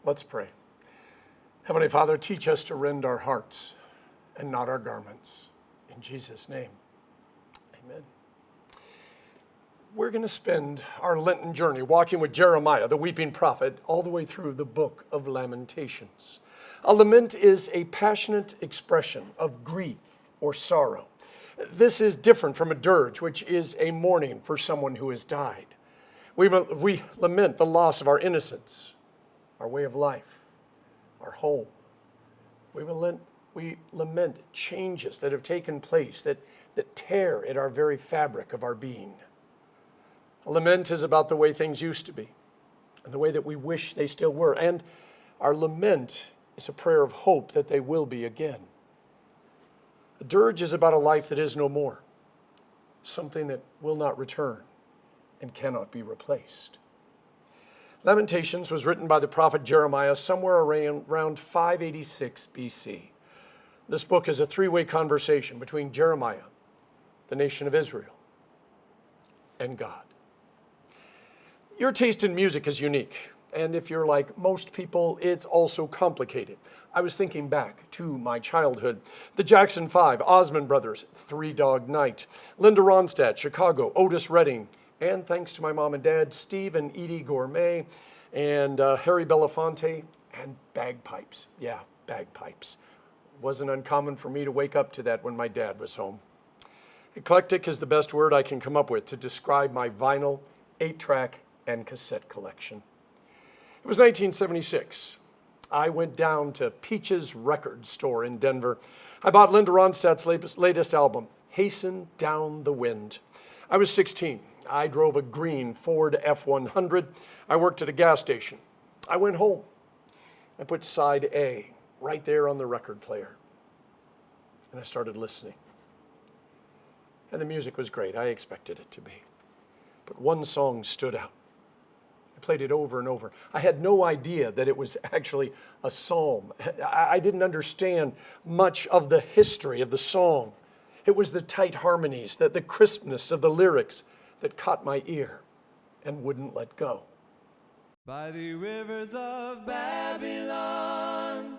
Let's pray. Heavenly Father, teach us to rend our hearts and not our garments. In Jesus' name, amen. We're going to spend our Lenten journey walking with Jeremiah, the weeping prophet, all the way through the book of Lamentations. A lament is a passionate expression of grief or sorrow. This is different from a dirge, which is a mourning for someone who has died. We lament the loss of our innocence, our way of life, our home. We lament changes that have taken place that tear at our very fabric of our being. A lament is about the way things used to be and the way that we wish they still were. And our lament is a prayer of hope that they will be again. A dirge is about a life that is no more, something that will not return and cannot be replaced. Lamentations was written by the prophet Jeremiah somewhere around 586 BC. This book is a three-way conversation between Jeremiah, the nation of Israel, and God. Your taste in music is unique, and if you're like most people, it's also complicated. I was thinking back to my childhood. The Jackson 5, Osmond Brothers, Three Dog Night, Linda Ronstadt, Chicago, Otis Redding, and thanks to my mom and dad, Steve and Edie Gourmet, and Harry Belafonte, and bagpipes. Yeah, bagpipes. Wasn't uncommon for me to wake up to that when my dad was home. Eclectic is the best word I can come up with to describe my vinyl, 8-track, and cassette collection. It was 1976. I went down to Peach's record store in Denver. I bought Linda Ronstadt's latest album, Hasten Down the Wind. I was 16. I drove a green Ford F-100. I worked at a gas station. I went home. I put side A right there on the record player. And I started listening. And the music was great. I expected it to be. But one song stood out. I played it over and over. I had no idea that it was actually a psalm. I didn't understand much of the history of the song. It was the tight harmonies, the crispness of the lyrics that caught my ear and wouldn't let go. By the rivers of Babylon,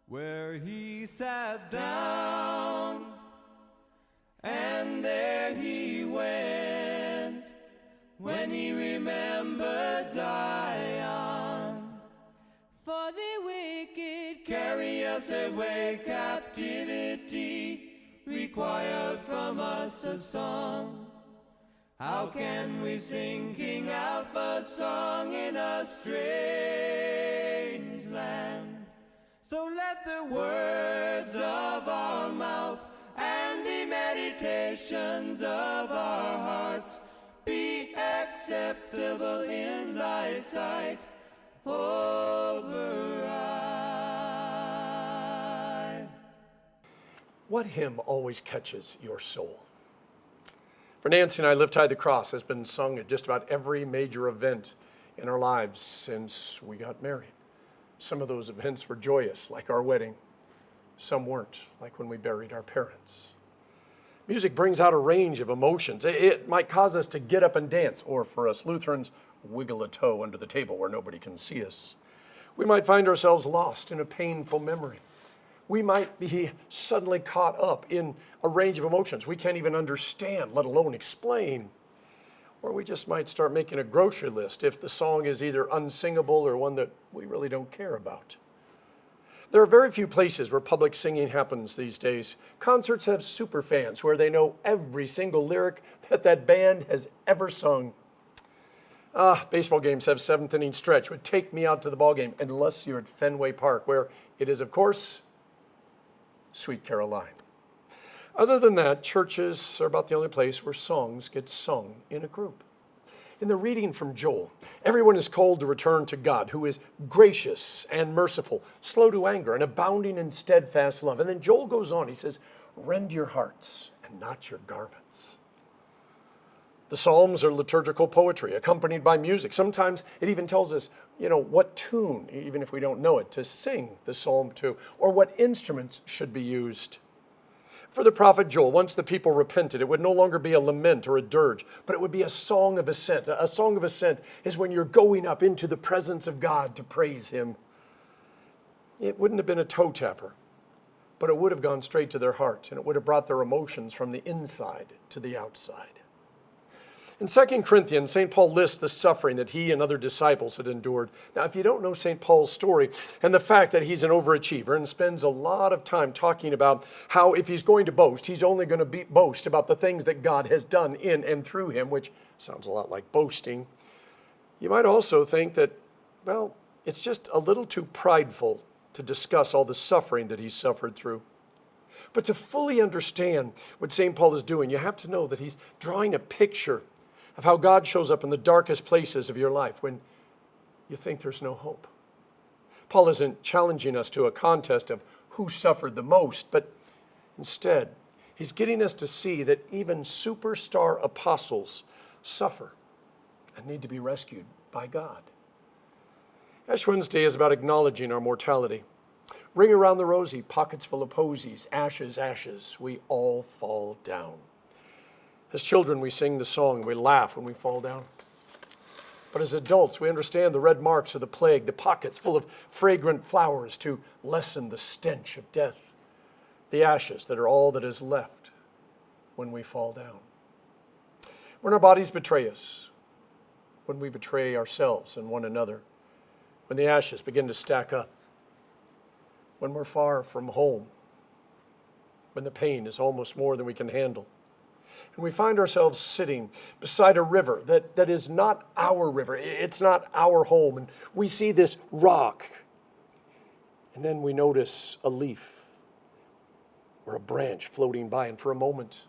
where he sat down, and there he went, when he remembered Zion. For the wicked carry us away, captivity required from us a song. How can we sing King Alpha's song in a strange land? So let the words of our mouth and the meditations of our hearts be acceptable in thy sight, override. What hymn always catches your soul? For Nancy and I, Lift High the Cross has been sung at just about every major event in our lives since we got married. Some of those events were joyous, like our wedding. Some weren't, like when we buried our parents. Music brings out a range of emotions. It might cause us to get up and dance, or for us Lutherans, wiggle a toe under the table where nobody can see us. We might find ourselves lost in a painful memory. We might be suddenly caught up in a range of emotions we can't even understand, let alone explain. Or we just might start making a grocery list if the song is either unsingable or one that we really don't care about. There are very few places where public singing happens these days. Concerts have super fans where they know every single lyric that band has ever sung. Baseball games have seventh inning stretch. Would take me out to the ball game unless you're at Fenway Park, where it is, of course, Sweet Caroline. Other than that, churches are about the only place where songs get sung in a group. In the reading from Joel, everyone is called to return to God, who is gracious and merciful, slow to anger, and abounding in steadfast love. And then Joel goes on, he says, rend your hearts and not your garments. The Psalms are liturgical poetry accompanied by music. Sometimes it even tells us, what tune, even if we don't know it, to sing the psalm to, or what instruments should be used. For the prophet Joel, once the people repented, it would no longer be a lament or a dirge, but it would be a song of ascent. A song of ascent is when you're going up into the presence of God to praise him. It wouldn't have been a toe tapper, but it would have gone straight to their heart, and it would have brought their emotions from the inside to the outside. In 2 Corinthians, St. Paul lists the suffering that he and other disciples had endured. Now, if you don't know St. Paul's story and the fact that he's an overachiever and spends a lot of time talking about how if he's going to boast, he's only going to boast about the things that God has done in and through him, which sounds a lot like boasting, you might also think that, well, it's just a little too prideful to discuss all the suffering that he's suffered through. But to fully understand what St. Paul is doing, you have to know that he's drawing a picture of how God shows up in the darkest places of your life when you think there's no hope. Paul isn't challenging us to a contest of who suffered the most, but instead, he's getting us to see that even superstar apostles suffer and need to be rescued by God. Ash Wednesday is about acknowledging our mortality. Ring around the rosy, pockets full of posies, ashes, ashes, we all fall down. As children, we sing the song, we laugh when we fall down. But as adults, we understand the red marks of the plague, the pockets full of fragrant flowers to lessen the stench of death, the ashes that are all that is left when we fall down. When our bodies betray us, when we betray ourselves and one another, when the ashes begin to stack up, when we're far from home, when the pain is almost more than we can handle, and we find ourselves sitting beside a river that is not our river, it's not our home, and we see this rock, and then we notice a leaf or a branch floating by, and for a moment,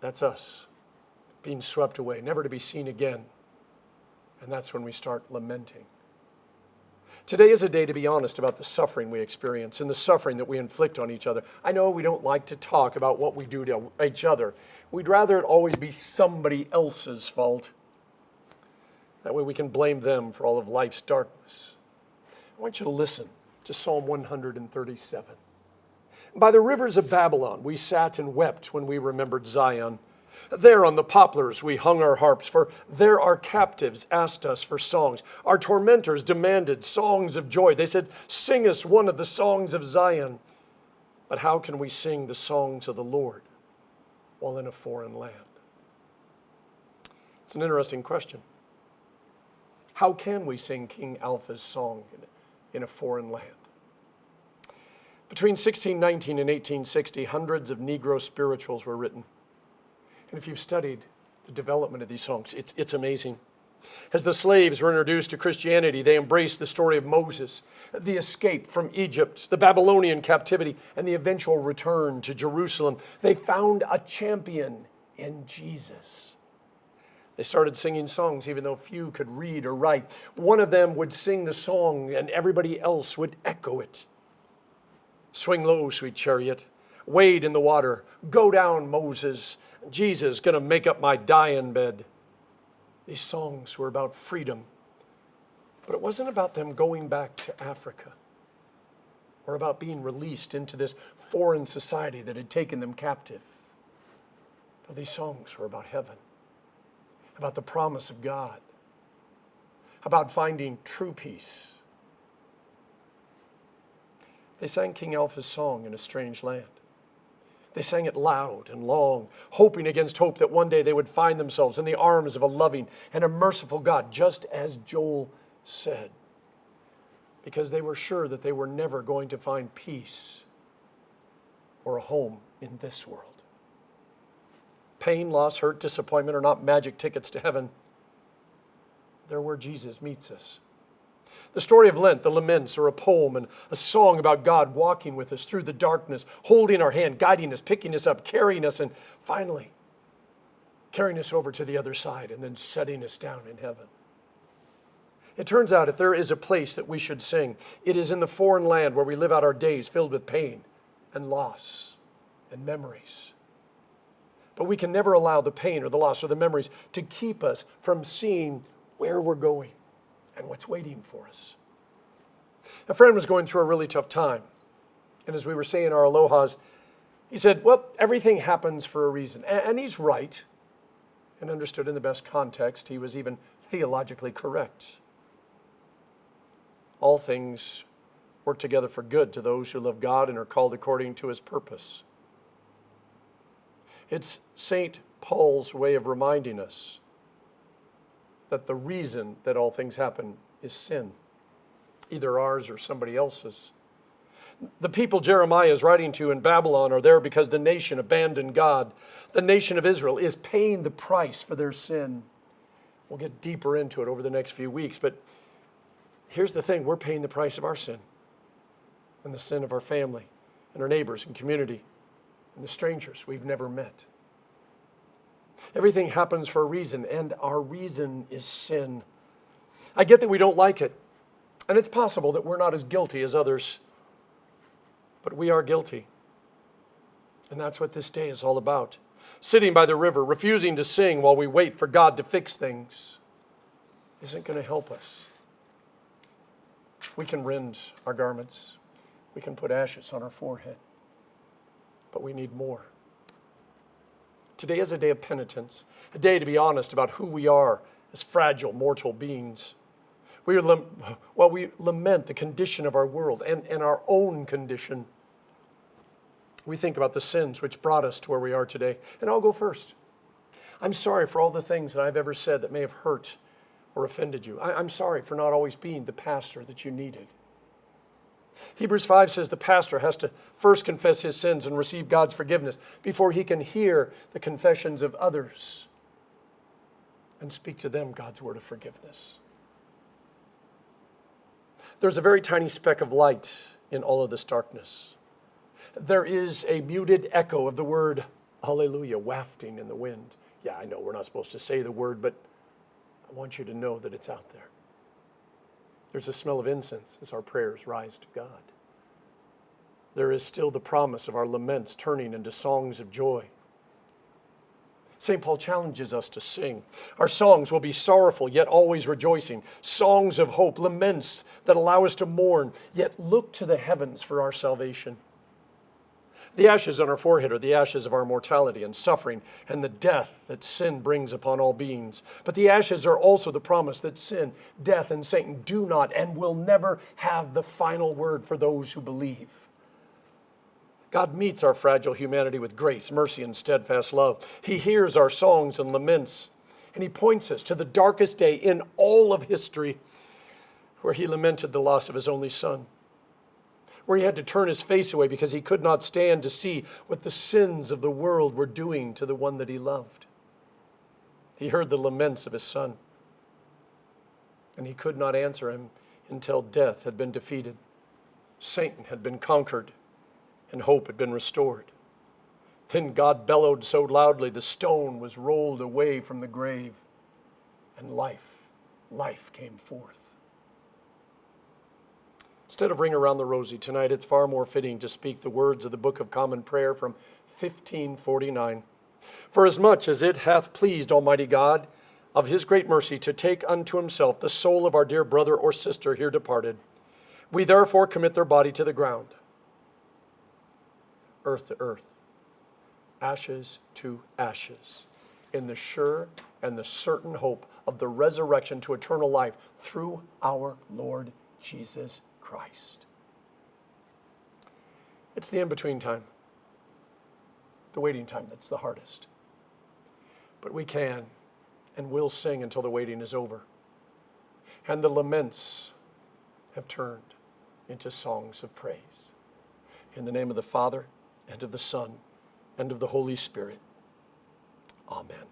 that's us being swept away, never to be seen again, and that's when we start lamenting. Today is a day to be honest about the suffering we experience and the suffering that we inflict on each other. I know we don't like to talk about what we do to each other. We'd rather it always be somebody else's fault. That way we can blame them for all of life's darkness. I want you to listen to Psalm 137. By the rivers of Babylon, we sat and wept when we remembered Zion. There on the poplars we hung our harps, for there our captives asked us for songs. Our tormentors demanded songs of joy. They said, sing us one of the songs of Zion. But how can we sing the songs of the Lord while in a foreign land? It's an interesting question. How can we sing King Alpha's song in a foreign land? Between 1619 and 1860, hundreds of Negro spirituals were written. And if you've studied the development of these songs, it's amazing. As the slaves were introduced to Christianity, they embraced the story of Moses, the escape from Egypt, the Babylonian captivity, and the eventual return to Jerusalem. They found a champion in Jesus. They started singing songs even though few could read or write. One of them would sing the song and everybody else would echo it. Swing low, sweet chariot. Wade in the water. Go down, Moses. Jesus, gonna make up my dying bed. These songs were about freedom, but it wasn't about them going back to Africa or about being released into this foreign society that had taken them captive. No, these songs were about heaven, about the promise of God, about finding true peace. They sang King Alpha's song in a strange land. They sang it loud and long, hoping against hope that one day they would find themselves in the arms of a loving and a merciful God, just as Joel said, because they were sure that they were never going to find peace or a home in this world. Pain, loss, hurt, disappointment are not magic tickets to heaven. They're where Jesus meets us. The story of Lent, the laments, are a poem and a song about God walking with us through the darkness, holding our hand, guiding us, picking us up, carrying us, and finally carrying us over to the other side and then setting us down in heaven. It turns out if there is a place that we should sing, it is in the foreign land where we live out our days filled with pain and loss and memories. But we can never allow the pain or the loss or the memories to keep us from seeing where we're going and what's waiting for us. A friend was going through a really tough time. And as we were saying our alohas, He said, well, everything happens for a reason. And he's right, and understood in the best context. He was even theologically correct. All things work together for good to those who love God and are called according to his purpose. It's St. Paul's way of reminding us that the reason that all things happen is sin, either ours or somebody else's. The people Jeremiah is writing to in Babylon are there because the nation abandoned God. The nation of Israel is paying the price for their sin. We'll get deeper into it over the next few weeks, but here's the thing. We're paying the price of our sin and the sin of our family and our neighbors and community and the strangers we've never met. Everything happens for a reason, and our reason is sin. I get that we don't like it, and it's possible that we're not as guilty as others, but we are guilty. And that's what this day is all about. Sitting by the river, refusing to sing while we wait for God to fix things, isn't going to help us. We can rend our garments. We can put ashes on our forehead. But we need more. Today is a day of penitence, a day to be honest about who we are as fragile, mortal beings. We lament the condition of our world and our own condition. We think about the sins which brought us to where we are today. And I'll go first. I'm sorry for all the things that I've ever said that may have hurt or offended you. I'm sorry for not always being the pastor that you needed. Hebrews 5 says the pastor has to first confess his sins and receive God's forgiveness before he can hear the confessions of others and speak to them God's word of forgiveness. There's a very tiny speck of light in all of this darkness. There is a muted echo of the word alleluia wafting in the wind. Yeah, I know we're not supposed to say the word, but I want you to know that it's out there. There's a smell of incense as our prayers rise to God. There is still the promise of our laments turning into songs of joy. St. Paul challenges us to sing. Our songs will be sorrowful, yet always rejoicing. Songs of hope, laments that allow us to mourn, yet look to the heavens for our salvation. The ashes on our forehead are the ashes of our mortality and suffering and the death that sin brings upon all beings. But the ashes are also the promise that sin, death, and Satan do not and will never have the final word for those who believe. God meets our fragile humanity with grace, mercy, and steadfast love. He hears our songs and laments, and he points us to the darkest day in all of history where he lamented the loss of his only son, where he had to turn his face away because he could not stand to see what the sins of the world were doing to the one that he loved. He heard the laments of his son, and he could not answer him until death had been defeated, Satan had been conquered, and hope had been restored. Then God bellowed so loudly the stone was rolled away from the grave, and life came forth. Instead of Ring Around the Rosy tonight, it's far more fitting to speak the words of the Book of Common Prayer from 1549. For as much as it hath pleased Almighty God of his great mercy to take unto himself the soul of our dear brother or sister here departed, we therefore commit their body to the ground, earth to earth, ashes to ashes, in the sure and the certain hope of the resurrection to eternal life through our Lord Jesus Christ. It's the in-between time, the waiting time that's the hardest. But we can and will sing until the waiting is over. And the laments have turned into songs of praise. In the name of the Father, and of the Son, and of the Holy Spirit. Amen.